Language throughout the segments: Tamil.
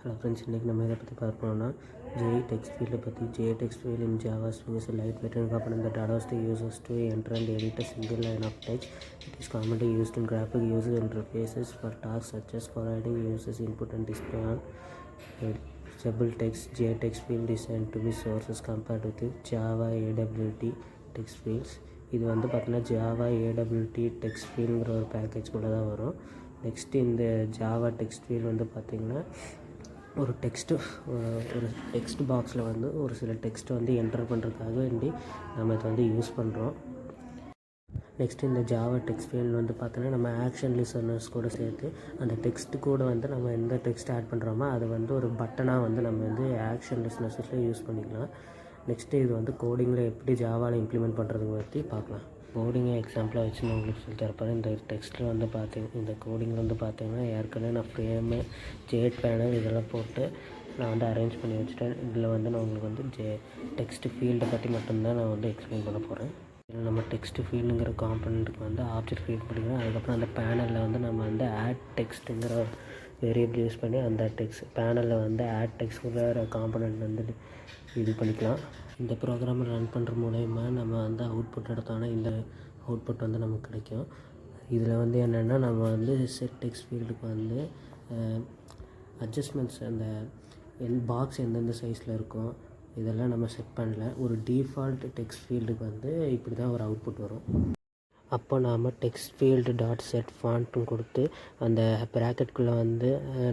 Hello friends, இன்றைக்கி நம்ம இதை பற்றி பார்ப்போம்னா JE text field பற்றி. JE text field in Java Swing is a lightweight component that allows the users to enter and edit a single line of text. It is commonly used in graphic user interfaces for tasks such as providing users input and display on editable text. JE text field is designed to be sources compared with Java AWT text fields. இது வந்து பார்த்தீங்கன்னா ஜாவா AWT டெக்ஸ்ட் ஃபீல்டுங்கிற ஒரு பேக்கேஜ் கூட தான் வரும். நெக்ஸ்ட்டு இந்த ஜாவா டெக்ஸ்ட் ஃபீல்டு வந்து பார்த்திங்கன்னா ஒரு டெக்ஸ்ட் பாக்ஸில் வந்து ஒரு சில டெக்ஸ்ட்டை வந்து என்டர் பண்ணுறதுக்காக வேண்டி நம்ம இதை வந்து யூஸ் பண்ணுறோம். நெக்ஸ்ட்டு இந்த ஜாவா டெக்ஸ்ட் ஃபீல்டு வந்து பார்த்தோன்னா நம்ம ஆக்ஷன் லிசனர்ஸ் கூட சேர்த்து அந்த டெக்ஸ்ட்டு கூட வந்து நம்ம எந்த டெக்ஸ்ட் ஆட் பண்ணுறோமோ அதை வந்து ஒரு பட்டனாக வந்து நம்ம வந்து ஆக்ஷன் லிசனர்ஸில் யூஸ் பண்ணிக்கலாம். நெக்ஸ்ட்டு இது வந்து கோடிங்கில் எப்படி ஜாவாவில் இம்ப்ளிமெண்ட் பண்ணுறதுங்க பற்றி பார்க்கலாம். கோடிங்கை எக்ஸாம்பிளாக வச்சு நான் உங்களுக்கு சொல்லி தரப்போகிறேன். இந்த டெக்ஸ்ட்டில் வந்து இந்த கோடிங்கில் வந்து பார்த்தீங்கன்னா ஏற்கனவே நான் ஃப்ரேமு ஜேட் பேனல் இதெல்லாம் போட்டு நான் வந்து அரேஞ்ச் பண்ணி வச்சுட்டேன். இதில் வந்து நான் உங்களுக்கு வந்து டெக்ஸ்ட் ஃபீல்டை பற்றி மட்டும்தான் நான் வந்து எக்ஸ்பிளைன் பண்ண போகிறேன். இதில் நம்ம டெக்ஸ்ட் ஃபீல்டுங்கிற காம்பனண்ட்டுக்கு வந்து ஆப்ஜெக்ட் க்ரியேட் பண்ணிக்கிறோம். அதுக்கப்புறம் அந்த பேனலில் வந்து நம்ம வந்து ஆட் டெக்ஸ்ட்டுங்கிற வேரியபிள் யூஸ் பண்ணி அந்த பேனலில் வந்து ஆட் டெக்ஸ்ட்டுங்கிற காம்பனண்ட் வந்து இது பண்ணிக்கலாம். இந்த ப்ரோக்ராமை ரன் பண்ணுற மூலயமா நம்ம வந்து அவுட்புட் எடுத்தோன்னா இந்த அவுட்புட் வந்து நமக்கு கிடைக்கும். இதில் வந்து என்னென்னா நம்ம வந்து செட் டெக்ஸ்ட் ஃபீல்டுக்கு வந்து அட்ஜஸ்ட்மெண்ட்ஸ் அந்த பாக்ஸ் எந்தெந்த சைஸில் இருக்கும் இதெல்லாம் நம்ம செட் பண்ணல. ஒரு டிஃபால்ட் டெக்ஸ்ட் ஃபீல்டுக்கு வந்து இப்படி தான் ஒரு அவுட்புட் வரும். அப்போ நாம் டெக்ஸ்ட் ஃபீல்டு டாட் செட் ஃபாண்ட்டும் கொடுத்து அந்த ப்ராக்கெட்டுக்குள்ளே வந்து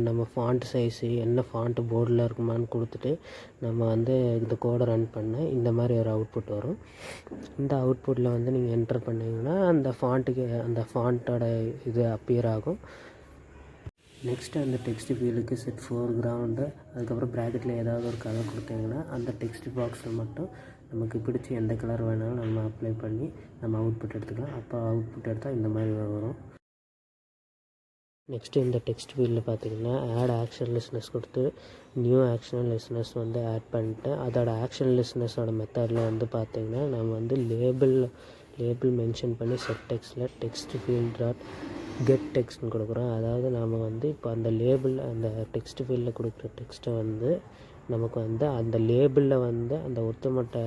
நம்ம ஃபாண்ட் சைஸு என்ன ஃபாண்ட்டு போர்டில் இருக்குமான்னு கொடுத்துட்டு நம்ம வந்து இந்த கோடை ரன் பண்ண இந்த மாதிரி ஒரு அவுட்புட் வரும். இந்த அவுட்புட்டில் வந்து நீங்கள் என்டர் பண்ணிங்கன்னா அந்த ஃபாண்ட்டோட இது அப்பியர் ஆகும். நெக்ஸ்ட்டு அந்த டெக்ஸ்ட் ஃபீல்டுக்கு செட் ஃபோர்க்ரவுண்டு அதுக்கப்புறம் ப்ராக்கெட்டில் ஏதாவது ஒரு கலர் கொடுத்தீங்கன்னா அந்த டெக்ஸ்ட் பாக்ஸில் மட்டும் நமக்கு பிடிச்சி எந்த கலர் வேணாலும் நம்ம அப்ளை பண்ணி நம்ம அவுட்புட் எடுத்துக்கலாம். அப்போ அவுட்புட் எடுத்தால் இந்த மாதிரி வரும். நெக்ஸ்ட்டு இந்த டெக்ஸ்ட் ஃபீல்டில் பார்த்திங்கன்னா ஆட் ஆக்ஷன் லிஸ்னஸ் கொடுத்து நியூ ஆக்ஷன் லிஸ்னஸ் வந்து ஆட் பண்ணிட்டு அதோட ஆக்ஷன் லிஸ்னஸோட மெத்தடில் வந்து பார்த்திங்கன்னா நம்ம வந்து லேபிள் மென்ஷன் பண்ணி செட் டெக்ஸ்ட்டில் டெக்ஸ்ட் ஃபீல்ட் டாட் கெட் டெக்ஸ்ட்னு கொடுக்குறோம். அதாவது நாம் வந்து இப்போ அந்த அந்த டெக்ஸ்ட் ஃபீல்டில் கொடுக்குற டெக்ஸ்ட்டை வந்து நமக்கு வந்து அந்த லேபிளில் வந்து அந்த ஒட்டுமொத்த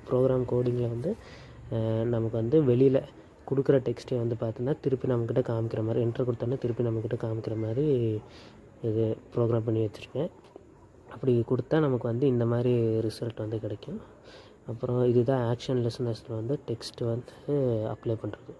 ப்ரோக்ராம் கோடிங்கில் வந்து நமக்கு வந்து வெளியில் கொடுக்குற டெக்ஸ்ட்டை வந்து பார்த்தோன்னா திருப்பி நம்மக்கிட்ட காமிக்கிற மாதிரி என்ட்ரு கொடுத்தோன்னா திருப்பி நம்மக்கிட்ட காமிக்கிற மாதிரி இது ப்ரோக்ராம் பண்ணி வச்சுருக்கேன். அப்படி கொடுத்தா நமக்கு வந்து இந்த மாதிரி ரிசல்ட் வந்து கிடைக்கும். அப்புறம் இதுதான் ஆக்ஷன் லிசனர்ஸில் வந்து டெக்ஸ்ட்டு வந்து அப்ளை பண்ணுறது.